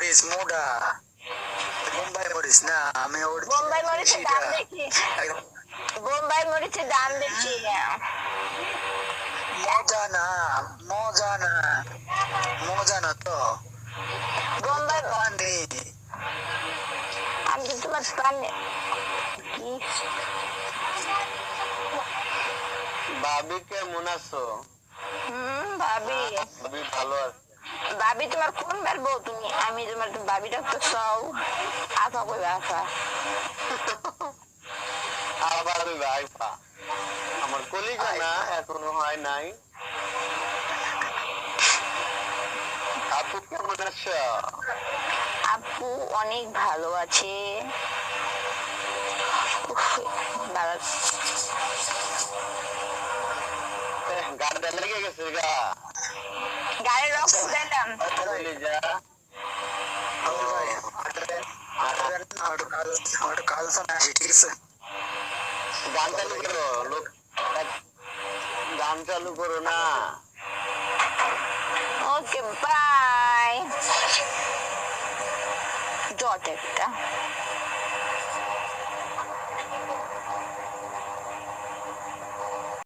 মরিচ মোটা বোম্বাই মরিচ না আমি বোম্বাই মরিচের দাম দেখি বোম্বাই মরিচের দাম দেখি মজা না মজা না মজা না তো বোম্বাই পানি আমি তো তোমার পানি ভাবি কেমন আছো? ভাবি ভাবি ভালো আছে। ভাবি তোমার কোন বার বউ তুমি? আমি তোমার ভাবি ডাক্তার চাও আফা কইবা আফা আবার ভাইফা আমার কলিজা না এখনো হয় নাই। আপু কেমন আছো? আপু অনেক ভালো আছে। গাড়িটা লেগে গেছে গা গাড়ির রক্ত দিলাম কলিজা গান চালু করো লোক গান চালু করো না। ওকে বাই জট একটা